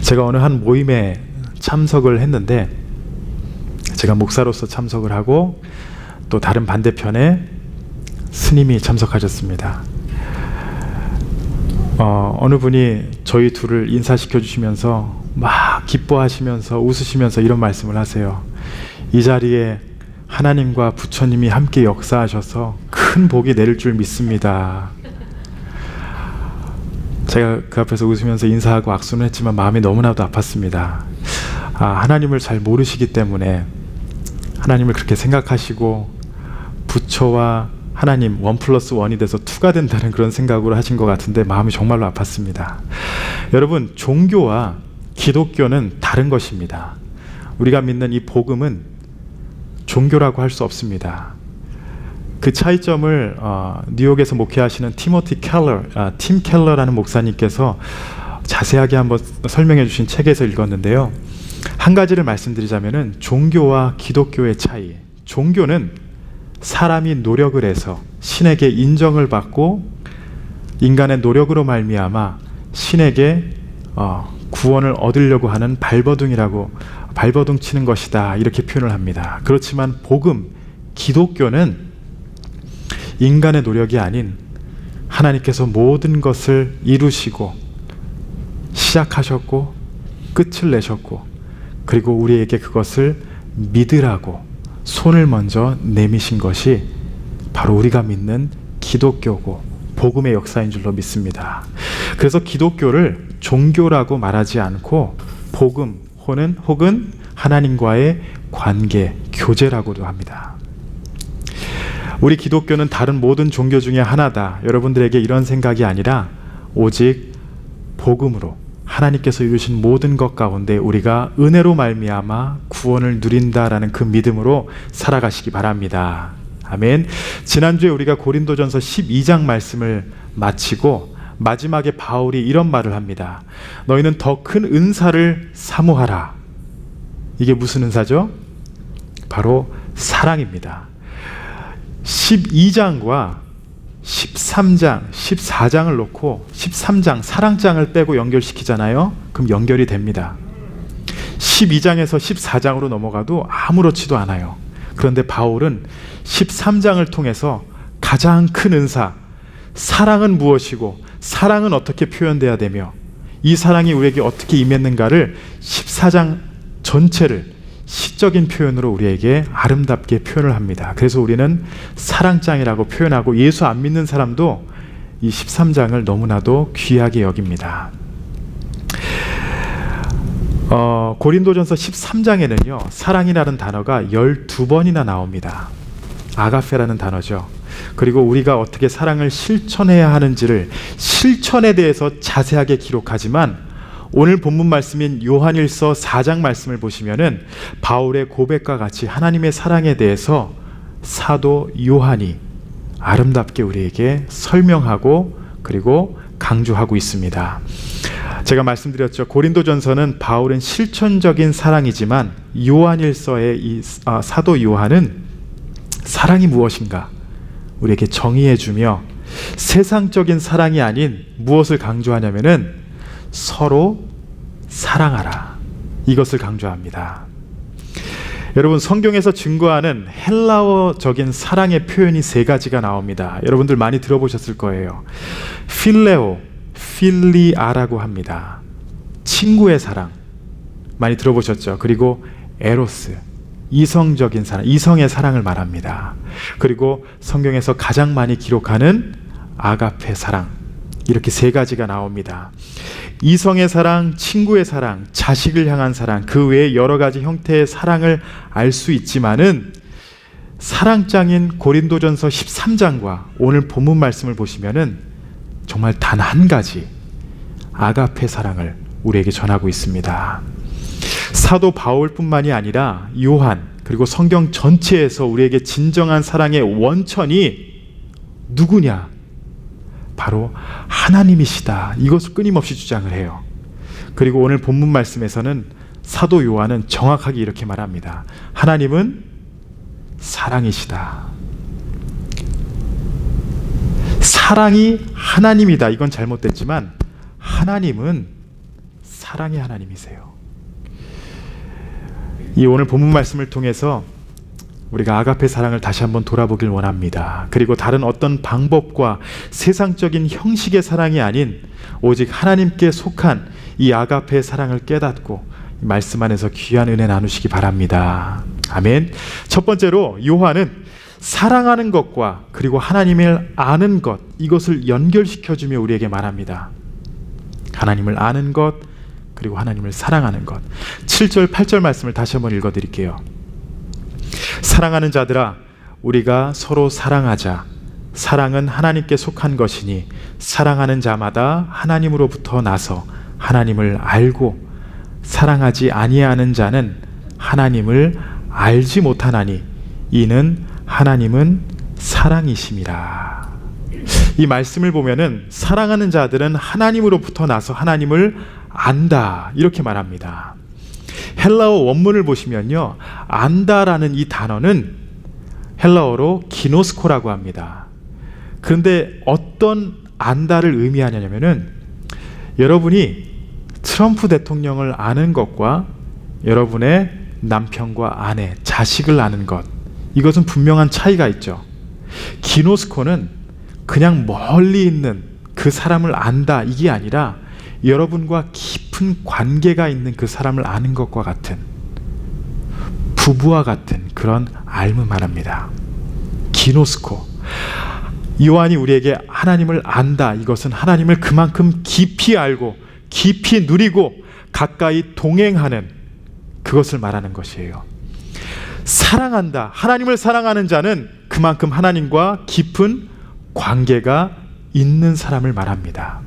제가 어느 한 모임에 참석을 했는데, 제가 목사로서 참석을 하고 또 다른 반대편에 스님이 참석하셨습니다. 어느 분이 저희 둘을 인사시켜 주시면서 막 기뻐하시면서 웃으시면서 이런 말씀을 하세요. 이 자리에 하나님과 부처님이 함께 역사하셔서 큰 복이 내릴 줄 믿습니다. 제가 그 앞에서 웃으면서 인사하고 악수는 했지만 마음이 너무나도 아팠습니다. 하나님을 잘 모르시기 때문에 하나님을 그렇게 생각하시고 부처와 하나님 1+1이 돼서 2가 된다는 그런 생각으로 하신 것 같은데 마음이 정말로 아팠습니다. 여러분, 종교와 기독교는 다른 것입니다. 우리가 믿는 이 복음은 종교라고 할 수 없습니다. 그 차이점을 뉴욕에서 목회하시는 팀 켈러라는 목사님께서 자세하게 한번 설명해 주신 책에서 읽었는데요. 한 가지를 말씀드리자면은 종교와 기독교의 차이. 종교는 사람이 노력을 해서 신에게 인정을 받고 인간의 노력으로 말미암아 신에게 구원을 얻으려고 하는 발버둥 치는 것이다, 이렇게 표현을 합니다. 그렇지만 복음, 기독교는 인간의 노력이 아닌 하나님께서 모든 것을 이루시고 시작하셨고 끝을 내셨고, 그리고 우리에게 그것을 믿으라고 손을 먼저 내미신 것이 바로 우리가 믿는 기독교고 복음의 역사인 줄로 믿습니다. 그래서 기독교를 종교라고 말하지 않고 복음 혹은 하나님과의 관계, 교제라고도 합니다. 우리 기독교는 다른 모든 종교 중에 하나다, 여러분들에게 이런 생각이 아니라 오직 복음으로 하나님께서 이루신 모든 것 가운데 우리가 은혜로 말미암아 구원을 누린다라는 그 믿음으로 살아가시기 바랍니다. 아멘. 지난주에 우리가 고린도전서 12장 말씀을 마치고 마지막에 바울이 이런 말을 합니다. 너희는 더 큰 은사를 사모하라. 이게 무슨 은사죠? 바로 사랑입니다. 12장과 13장, 14장을 놓고 13장, 사랑장을 빼고 연결시키잖아요. 그럼 연결이 됩니다. 12장에서 14장으로 넘어가도 아무렇지도 않아요. 그런데 바울은 13장을 통해서 가장 큰 은사, 사랑은 무엇이고 사랑은 어떻게 표현돼야 되며 이 사랑이 우리에게 어떻게 임했는가를 14장 전체를 시적인 표현으로 우리에게 아름답게 표현을 합니다. 그래서 우리는 사랑장이라고 표현하고 예수 안 믿는 사람도 이 13장을 너무나도 귀하게 여깁니다. 고린도전서 13장에는요 사랑이라는 단어가 12번이나 나옵니다. 아가페라는 단어죠. 그리고 우리가 어떻게 사랑을 실천해야 하는지를 실천에 대해서 자세하게 기록하지만 오늘 본문 말씀인 요한일서 4장 말씀을 보시면은 바울의 고백과 같이 하나님의 사랑에 대해서 사도 요한이 아름답게 우리에게 설명하고 그리고 강조하고 있습니다. 제가 말씀드렸죠. 고린도전서는 바울은 실천적인 사랑이지만 요한일서의 이 사도 요한은 사랑이 무엇인가 우리에게 정의해주며 세상적인 사랑이 아닌 무엇을 강조하냐면은 서로 사랑하라, 이것을 강조합니다. 여러분, 성경에서 증거하는 헬라어적인 사랑의 표현이 3가지가 나옵니다. 여러분들 많이 들어보셨을 거예요. 필레오, 필리아라고 합니다. 친구의 사랑 많이 들어보셨죠. 그리고 에로스, 이성적인 사랑, 이성의 사랑을 말합니다. 그리고 성경에서 가장 많이 기록하는 아가페 사랑, 이렇게 3가지가 나옵니다. 이성의 사랑, 친구의 사랑, 자식을 향한 사랑, 그 외에 여러 가지 형태의 사랑을 알 수 있지만은 사랑장인 고린도전서 13장과 오늘 본문 말씀을 보시면은 정말 단 한 가지 아가페 사랑을 우리에게 전하고 있습니다. 사도 바울뿐만이 아니라 요한 그리고 성경 전체에서 우리에게 진정한 사랑의 원천이 누구냐? 바로 하나님이시다, 이것을 끊임없이 주장을 해요. 그리고 오늘 본문 말씀에서는 사도 요한은 정확하게 이렇게 말합니다. 하나님은 사랑이시다. 사랑이 하나님이다, 이건 잘못됐지만 하나님은 사랑의 하나님이세요. 이 오늘 본문 말씀을 통해서 우리가 아가페 사랑을 다시 한번 돌아보길 원합니다. 그리고 다른 어떤 방법과 세상적인 형식의 사랑이 아닌 오직 하나님께 속한 이 아가페 사랑을 깨닫고 말씀 안에서 귀한 은혜 나누시기 바랍니다. 아멘. 첫 번째로 요한은 사랑하는 것과 그리고 하나님을 아는 것, 이것을 연결시켜주며 우리에게 말합니다. 하나님을 아는 것 그리고 하나님을 사랑하는 것. 7절 8절 말씀을 다시 한번 읽어드릴게요. 사랑하는 자들아, 우리가 서로 사랑하자. 사랑은 하나님께 속한 것이니 사랑하는 자마다 하나님으로부터 나서 하나님을 알고 사랑하지 아니하는 자는 하나님을 알지 못하나니 이는 하나님은 사랑이심이라. 이 말씀을 보면은 사랑하는 자들은 하나님으로부터 나서 하나님을 안다, 이렇게 말합니다. 헬라어 원문을 보시면요, 안다라는 이 단어는 헬라어로 기노스코라고 합니다. 그런데 어떤 안다를 의미하냐면은 여러분이 트럼프 대통령을 아는 것과 여러분의 남편과 아내, 자식을 아는 것, 이것은 분명한 차이가 있죠. 기노스코는 그냥 멀리 있는 그 사람을 안다, 이게 아니라 여러분과 깊은 관계가 있는 그 사람을 아는 것과 같은, 부부와 같은 그런 알을 말합니다. 기노스코. 요한이 우리에게 하나님을 안다, 이것은 하나님을 그만큼 깊이 알고 깊이 누리고 가까이 동행하는 그것을 말하는 것이에요. 사랑한다, 하나님을 사랑하는 자는 그만큼 하나님과 깊은 관계가 있는 사람을 말합니다.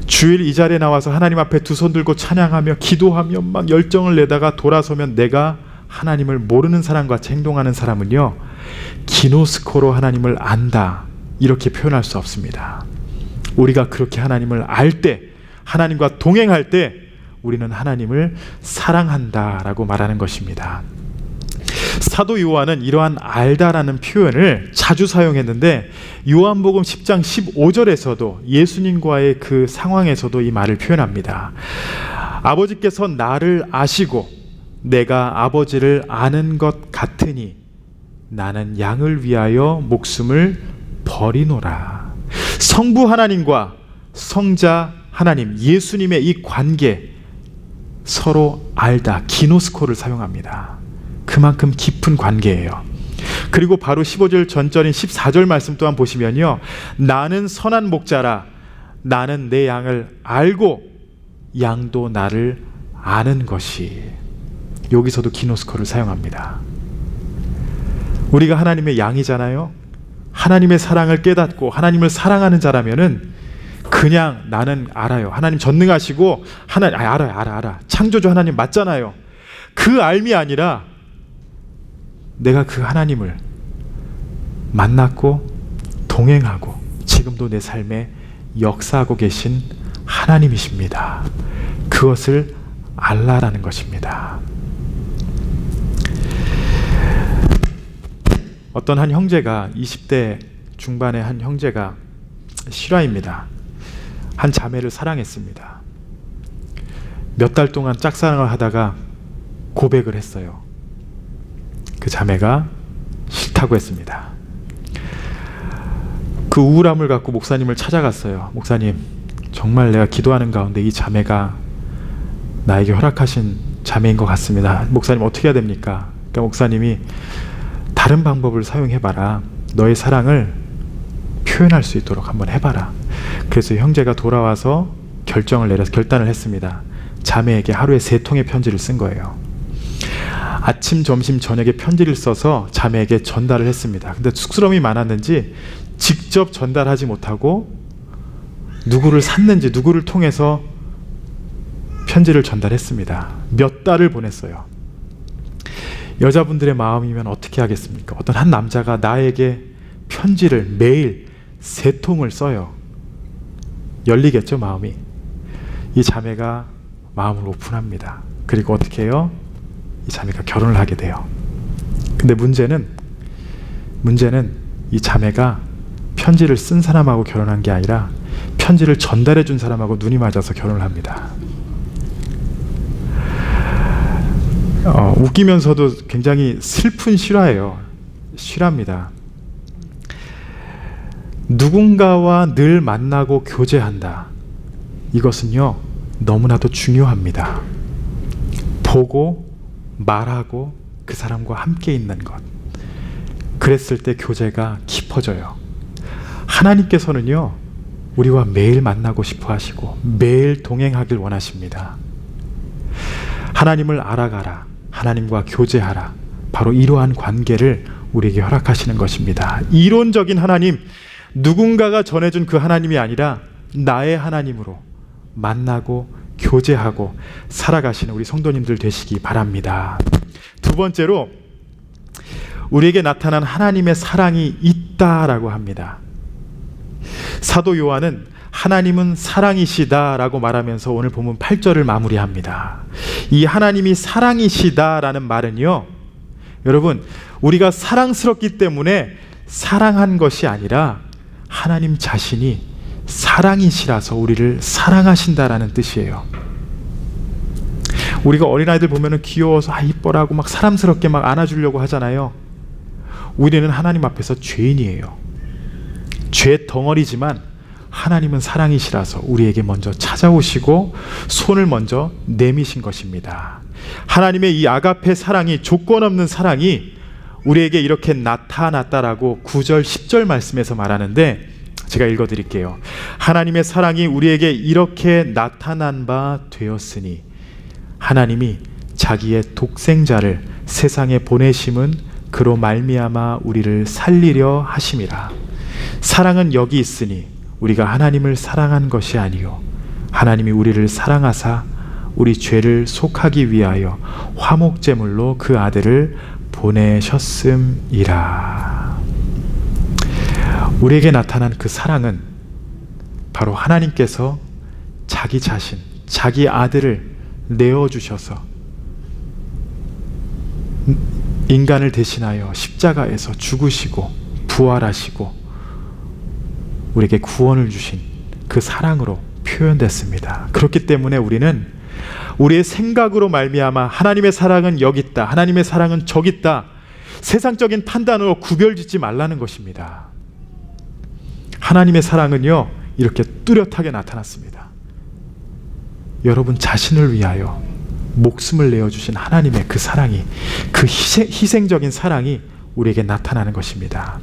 주일 이 자리에 나와서 하나님 앞에 두 손 들고 찬양하며 기도하며 막 열정을 내다가 돌아서면 내가 하나님을 모르는 사람과 행동하는 사람은요, 기노스코로 하나님을 안다, 이렇게 표현할 수 없습니다. 우리가 그렇게 하나님을 알 때, 하나님과 동행할 때 우리는 하나님을 사랑한다라고 말하는 것입니다. 사도 요한은 이러한 알다라는 표현을 자주 사용했는데 요한복음 10장 15절에서도 예수님과의 그 상황에서도 이 말을 표현합니다. 아버지께서 나를 아시고 내가 아버지를 아는 것 같으니 나는 양을 위하여 목숨을 버리노라. 성부 하나님과 성자 하나님, 예수님의 이 관계, 서로 알다, 기노스코를 사용합니다. 그만큼 깊은 관계예요. 그리고 바로 15절 전절인 14절 말씀 또한 보시면요, 나는 선한 목자라. 나는 내 양을 알고 양도 나를 아는 것이. 여기서도 기노스코를 사용합니다. 우리가 하나님의 양이잖아요. 하나님의 사랑을 깨닫고 하나님을 사랑하는 자라면은 그냥 나는 알아요. 하나님 전능하시고 하나님 알아. 창조주 하나님 맞잖아요. 그 알미 아니라 내가 그 하나님을 만났고 동행하고 지금도 내 삶에 역사하고 계신 하나님이십니다. 그것을 알라라는 것입니다. 어떤 한 형제가 20대 중반의 한 형제가 실화입니다. 한 자매를 사랑했습니다. 몇 달 동안 짝사랑을 하다가 고백을 했어요. 그 자매가 싫다고 했습니다. 그 우울함을 갖고 목사님을 찾아갔어요. 목사님, 정말 내가 기도하는 가운데 이 자매가 나에게 허락하신 자매인 것 같습니다. 목사님 어떻게 해야 됩니까? 그러니까 목사님이 다른 방법을 사용해봐라. 너의 사랑을 표현할 수 있도록 한번 해봐라. 그래서 형제가 돌아와서 결단을 했습니다. 자매에게 하루에 3통의 편지를 쓴 거예요. 아침, 점심, 저녁에 편지를 써서 자매에게 전달을 했습니다. 근데 쑥스러움이 많았는지 직접 전달하지 못하고 누구를 샀는지 누구를 통해서 편지를 전달했습니다. 몇 달을 보냈어요. 여자분들의 마음이면 어떻게 하겠습니까? 어떤 한 남자가 나에게 편지를 매일 3통을 써요. 열리겠죠, 마음이. 이 자매가 마음을 오픈합니다. 그리고 어떻게 해요? 이 자매가 결혼을 하게 돼요. 근데 문제는 이 자매가 편지를 쓴 사람하고 결혼한 게 아니라 편지를 전달해 준 사람하고 눈이 맞아서 결혼을 합니다. 웃기면서도 굉장히 슬픈 실화예요. 실화입니다. 누군가와 늘 만나고 교제한다. 이것은요, 너무나도 중요합니다. 보고 말하고 그 사람과 함께 있는 것. 그랬을 때 교제가 깊어져요. 하나님께서는요, 우리와 매일 만나고 싶어 하시고 매일 동행하길 원하십니다. 하나님을 알아가라. 하나님과 교제하라. 바로 이러한 관계를 우리에게 허락하시는 것입니다. 이론적인 하나님, 누군가가 전해준 그 하나님이 아니라 나의 하나님으로 만나고 교제하고 살아가시는 우리 성도님들 되시기 바랍니다. 두 번째로, 우리에게 나타난 하나님의 사랑이 있다라고 합니다. 사도 요한은 하나님은 사랑이시다라고 말하면서 오늘 본문 8절을 마무리합니다. 이 하나님이 사랑이시다라는 말은요, 여러분, 우리가 사랑스럽기 때문에 사랑한 것이 아니라 하나님 자신이 사랑이시라서 우리를 사랑하신다라는 뜻이에요. 우리가 어린아이들 보면은 귀여워서 이뻐라고 막 사람스럽게 막 안아주려고 하잖아요. 우리는 하나님 앞에서 죄인이에요. 죄 덩어리지만 하나님은 사랑이시라서 우리에게 먼저 찾아오시고 손을 먼저 내미신 것입니다. 하나님의 이 아가페 사랑이, 조건 없는 사랑이 우리에게 이렇게 나타났다라고 9절 10절 말씀에서 말하는데, 제가 읽어드릴게요. 하나님의 사랑이 우리에게 이렇게 나타난 바 되었으니 하나님이 자기의 독생자를 세상에 보내심은 그로 말미암아 우리를 살리려 하심이라. 사랑은 여기 있으니 우리가 하나님을 사랑한 것이 아니요 하나님이 우리를 사랑하사 우리 죄를 속하기 위하여 화목제물로 그 아들을 보내셨음이라. 우리에게 나타난 그 사랑은 바로 하나님께서 자기 자신, 자기 아들을 내어주셔서 인간을 대신하여 십자가에서 죽으시고 부활하시고 우리에게 구원을 주신 그 사랑으로 표현됐습니다. 그렇기 때문에 우리는 우리의 생각으로 말미암아 하나님의 사랑은 여기 있다, 하나님의 사랑은 저기 있다, 세상적인 판단으로 구별짓지 말라는 것입니다. 하나님의 사랑은요, 이렇게 뚜렷하게 나타났습니다. 여러분 자신을 위하여 목숨을 내어주신 하나님의 그 사랑이, 그 희생적인 사랑이 우리에게 나타나는 것입니다.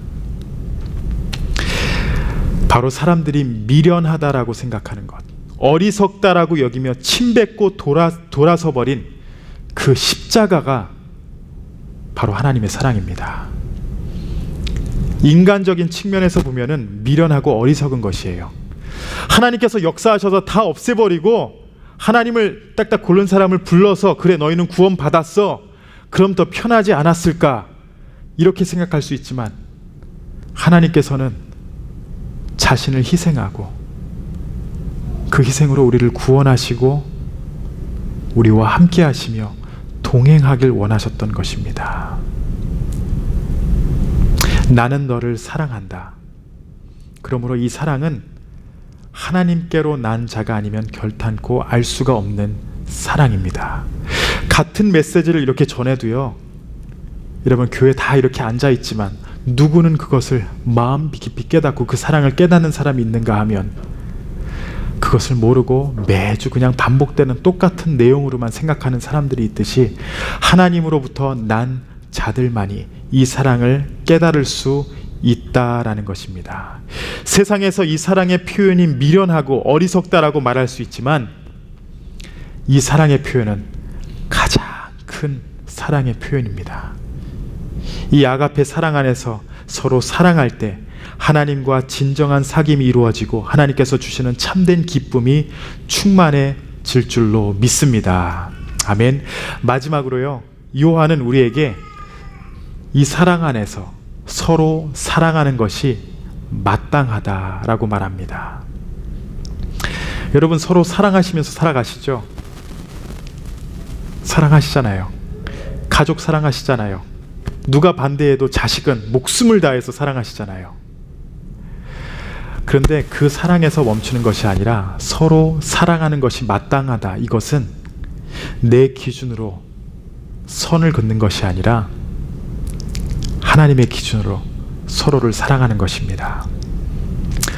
바로 사람들이 미련하다라고 생각하는 것, 어리석다라고 여기며 침뱉고 돌아서 버린 그 십자가가 바로 하나님의 사랑입니다. 인간적인 측면에서 보면은 미련하고 어리석은 것이에요. 하나님께서 역사하셔서 다 없애버리고 하나님을 딱딱 고른 사람을 불러서 그래 너희는 구원 받았어, 그럼 더 편하지 않았을까, 이렇게 생각할 수 있지만 하나님께서는 자신을 희생하고 그 희생으로 우리를 구원하시고 우리와 함께 하시며 동행하길 원하셨던 것입니다. 나는 너를 사랑한다. 그러므로 이 사랑은 하나님께로 난 자가 아니면 결탄코 알 수가 없는 사랑입니다. 같은 메시지를 이렇게 전해도요, 여러분 교회 다 이렇게 앉아있지만 누구는 그것을 마음 깊이 깨닫고 그 사랑을 깨닫는 사람이 있는가 하면 그것을 모르고 매주 그냥 반복되는 똑같은 내용으로만 생각하는 사람들이 있듯이 하나님으로부터 난 자들만이 이 사랑을 깨달을 수 있다라는 것입니다. 세상에서 이 사랑의 표현이 미련하고 어리석다라고 말할 수 있지만 이 사랑의 표현은 가장 큰 사랑의 표현입니다. 이 아가페 사랑 안에서 서로 사랑할 때 하나님과 진정한 사귐이 이루어지고 하나님께서 주시는 참된 기쁨이 충만해질 줄로 믿습니다. 아멘. 마지막으로요, 요한은 우리에게 이 사랑 안에서 서로 사랑하는 것이 마땅하다라고 말합니다. 여러분 서로 사랑하시면서 살아가시죠? 사랑하시잖아요. 가족 사랑하시잖아요. 누가 반대해도 자식은 목숨을 다해서 사랑하시잖아요. 그런데 그 사랑에서 멈추는 것이 아니라 서로 사랑하는 것이 마땅하다. 이것은 내 기준으로 선을 긋는 것이 아니라 하나님의 기준으로 서로를 사랑하는 것입니다.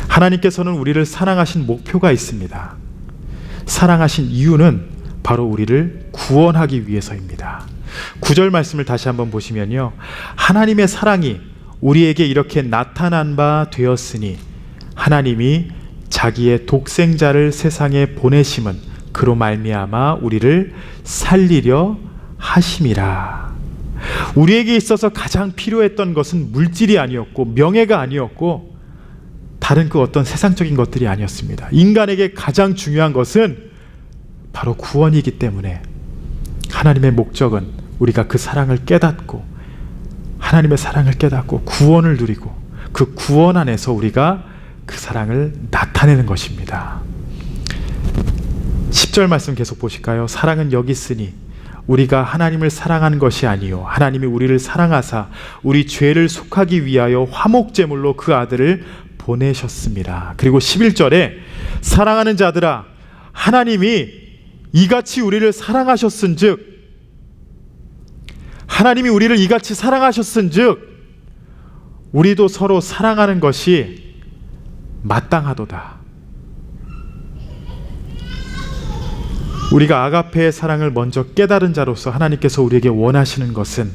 하나님께서는 우리를 사랑하신 목표가 있습니다. 사랑하신 이유는 바로 우리를 구원하기 위해서입니다. 9절 말씀을 다시 한번 보시면요, 하나님의 사랑이 우리에게 이렇게 나타난 바 되었으니 하나님이 자기의 독생자를 세상에 보내심은 그로 말미암아 우리를 살리려 하심이라. 우리에게 있어서 가장 필요했던 것은 물질이 아니었고 명예가 아니었고 다른 그 어떤 세상적인 것들이 아니었습니다. 인간에게 가장 중요한 것은 바로 구원이기 때문에 하나님의 목적은 우리가 그 사랑을 깨닫고 하나님의 사랑을 깨닫고 구원을 누리고 그 구원 안에서 우리가 그 사랑을 나타내는 것입니다. 10절 말씀 계속 보실까요? 사랑은 여기 있으니 우리가 하나님을 사랑하는 것이 아니요 하나님이 우리를 사랑하사 우리 죄를 속하기 위하여 화목제물로 그 아들을 보내셨습니다. 그리고 11절에 사랑하는 자들아 하나님이 이같이 우리를 사랑하셨은즉 하나님이 우리를 이같이 사랑하셨은즉 우리도 서로 사랑하는 것이 마땅하도다. 우리가 아가페의 사랑을 먼저 깨달은 자로서 하나님께서 우리에게 원하시는 것은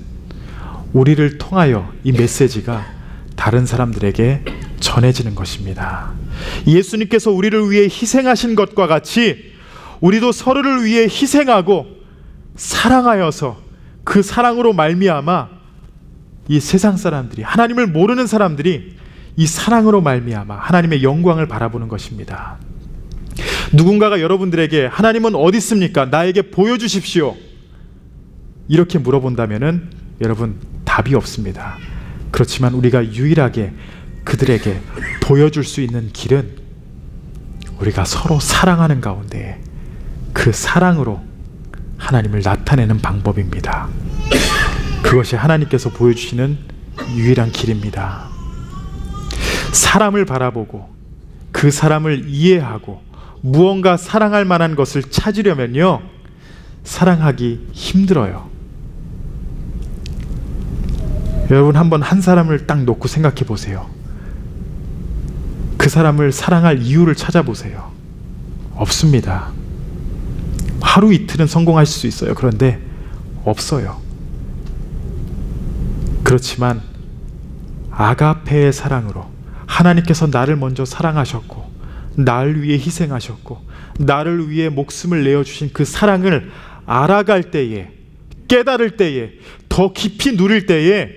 우리를 통하여 이 메시지가 다른 사람들에게 전해지는 것입니다. 예수님께서 우리를 위해 희생하신 것과 같이 우리도 서로를 위해 희생하고 사랑하여서 그 사랑으로 말미암아 이 세상 사람들이, 하나님을 모르는 사람들이 이 사랑으로 말미암아 하나님의 영광을 바라보는 것입니다. 누군가가 여러분들에게 하나님은 어디 있습니까? 나에게 보여주십시오. 이렇게 물어본다면은 여러분 답이 없습니다. 그렇지만 우리가 유일하게 그들에게 보여줄 수 있는 길은 우리가 서로 사랑하는 가운데 그 사랑으로 하나님을 나타내는 방법입니다. 그것이 하나님께서 보여주시는 유일한 길입니다. 사람을 바라보고 그 사람을 이해하고 무언가 사랑할 만한 것을 찾으려면요 사랑하기 힘들어요. 여러분 한번 한 사람을 딱 놓고 생각해 보세요. 그 사람을 사랑할 이유를 찾아보세요. 없습니다. 하루 이틀은 성공하실 수 있어요. 그런데 없어요. 그렇지만 아가페의 사랑으로 하나님께서 나를 먼저 사랑하셨고 나를 위해 희생하셨고 나를 위해 목숨을 내어주신 그 사랑을 알아갈 때에, 깨달을 때에, 더 깊이 누릴 때에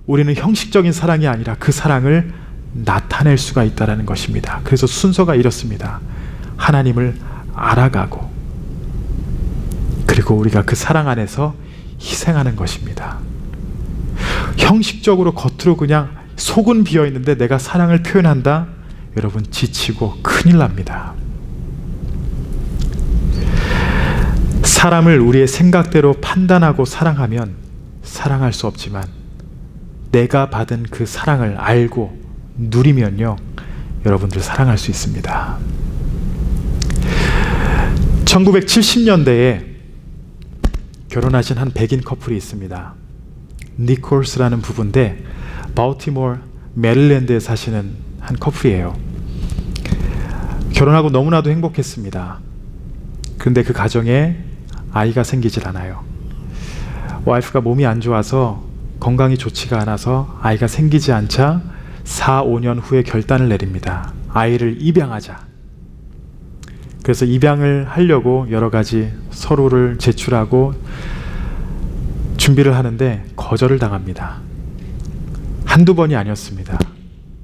우리는 형식적인 사랑이 아니라 그 사랑을 나타낼 수가 있다는 것입니다. 그래서 순서가 이렇습니다. 하나님을 알아가고 그리고 우리가 그 사랑 안에서 희생하는 것입니다. 형식적으로 겉으로 그냥 속은 비어있는데 내가 사랑을 표현한다? 여러분 지치고 큰일 납니다. 사람을 우리의 생각대로 판단하고 사랑하면 사랑할 수 없지만 내가 받은 그 사랑을 알고 누리면요 여러분들 사랑할 수 있습니다. 1970년대에 결혼하신 한 백인 커플이 있습니다. 니콜스라는 부부인데 발티모어 메릴랜드에 사시는 한 커플이에요. 결혼하고 너무나도 행복했습니다. 그런데 그 가정에 아이가 생기질 않아요. 와이프가 몸이 안 좋아서 건강이 좋지가 않아서 아이가 생기지 않자 4, 5년 후에 결단을 내립니다. 아이를 입양하자. 그래서 입양을 하려고 여러 가지 서류를 제출하고 준비를 하는데 거절을 당합니다. 한두 번이 아니었습니다.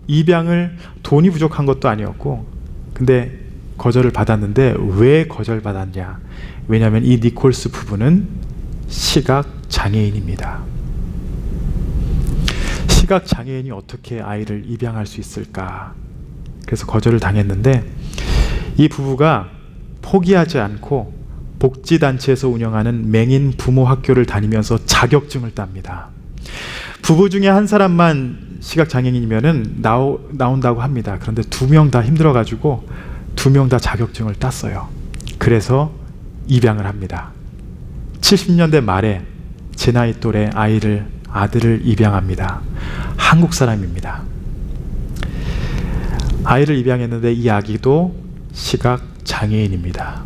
입양을 돈이 부족한 것도 아니었고 근데 거절을 받았는데 왜 거절받았냐? 왜냐하면 이 니콜스 부부는 시각장애인입니다. 시각장애인이 어떻게 아이를 입양할 수 있을까? 그래서 거절을 당했는데 이 부부가 포기하지 않고 복지단체에서 운영하는 맹인 부모 학교를 다니면서 자격증을 땁니다. 부부 중에 한 사람만 시각장애인이면은 나온다고 합니다. 그런데 2명 다 힘들어가지고 2명 다 자격증을 땄어요. 그래서 입양을 합니다. 70년대 말에 제 나이 또래 아들을 입양합니다. 한국 사람입니다. 아이를 입양했는데 이 아기도 시각 장애인입니다.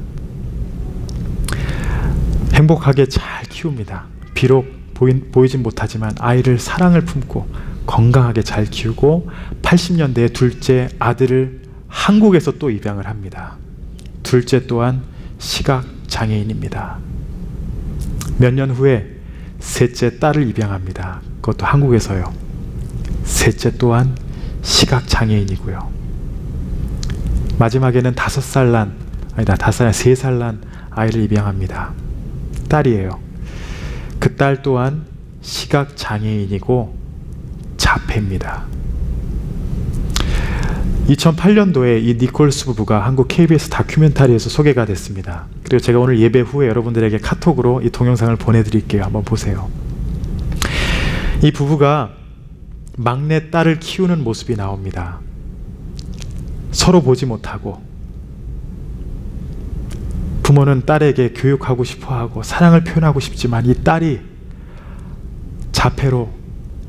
행복하게 잘 키웁니다. 비록 보이진 못하지만 아이를 사랑을 품고 건강하게 잘 키우고 80년대에 둘째 아들을 한국에서 또 입양을 합니다. 둘째 또한 시각 장애인입니다. 몇 년 후에 셋째 딸을 입양합니다. 그것도 한국에서요. 셋째 또한 시각 장애인이고요. 마지막에는 3살 난 아이를 입양합니다. 딸이에요. 그 딸 또한 시각 장애인이고 자폐입니다. 2008년도에 이 니콜스 부부가 한국 KBS 다큐멘터리에서 소개가 됐습니다. 그리고 제가 오늘 예배 후에 여러분들에게 카톡으로 이 동영상을 보내드릴게요. 한번 보세요. 이 부부가 막내 딸을 키우는 모습이 나옵니다. 서로 보지 못하고 부모는 딸에게 교육하고 싶어하고 사랑을 표현하고 싶지만 이 딸이 자폐로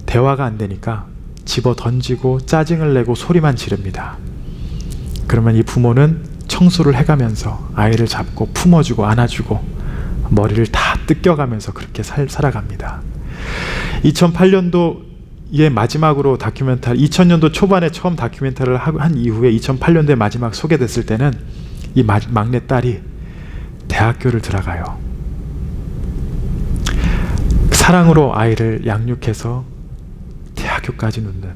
대화가 안 되니까 집어 던지고 짜증을 내고 소리만 지릅니다. 그러면 이 부모는 청소를 해가면서 아이를 잡고 품어주고 안아주고 머리를 다 뜯겨가면서 그렇게 살아갑니다. 2008년도에 마지막으로 다큐멘터리, 2000년도 초반에 처음 다큐멘터리를 한 이후에 2008년도에 마지막 소개됐을 때는 이 막내 딸이 대학교를 들어가요. 사랑으로 아이를 양육해서 대학교까지 놓는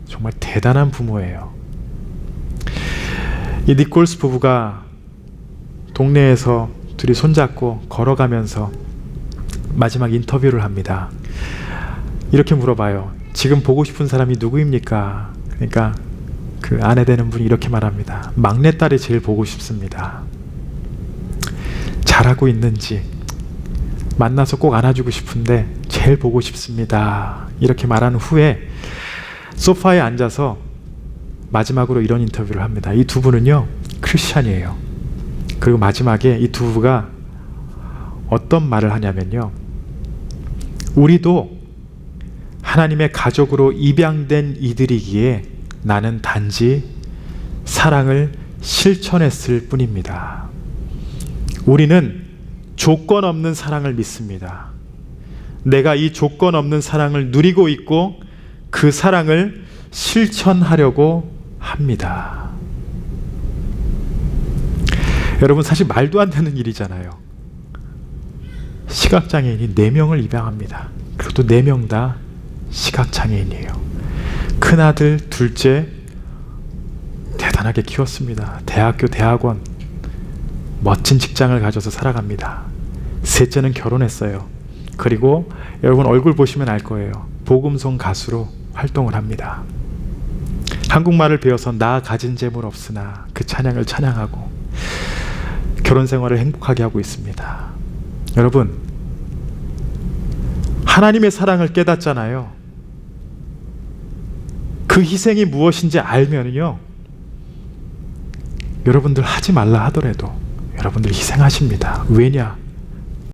정말 대단한 부모예요. 이 니콜스 부부가 동네에서 둘이 손잡고 걸어가면서 마지막 인터뷰를 합니다. 이렇게 물어봐요. 지금 보고 싶은 사람이 누구입니까? 그러니까 그 아내 되는 분이 이렇게 말합니다. 막내딸이 제일 보고 싶습니다. 잘하고 있는지 만나서 꼭 안아주고 싶은데 제일 보고 싶습니다. 이렇게 말한 후에 소파에 앉아서 마지막으로 이런 인터뷰를 합니다. 이 두 분은요 크리스찬이에요. 그리고 마지막에 이 두 부부가 어떤 말을 하냐면요, 우리도 하나님의 가족으로 입양된 이들이기에 나는 단지 사랑을 실천했을 뿐입니다. 우리는 조건 없는 사랑을 믿습니다. 내가 이 조건 없는 사랑을 누리고 있고 그 사랑을 실천하려고 합니다. 여러분, 사실 말도 안 되는 일이잖아요. 시각장애인이 4명을 입양합니다. 그것도 4명 다 시각장애인이에요. 큰아들, 둘째 대단하게 키웠습니다. 대학교, 대학원 멋진 직장을 가져서 살아갑니다. 셋째는 결혼했어요. 그리고 여러분 얼굴 보시면 알 거예요. 복음송 가수로 활동을 합니다. 한국말을 배워서 나 가진 재물 없으나 그 찬양을 찬양하고 결혼 생활을 행복하게 하고 있습니다. 여러분, 하나님의 사랑을 깨닫잖아요. 그 희생이 무엇인지 알면요, 여러분들 하지 말라 하더라도 여러분들 희생하십니다. 왜냐?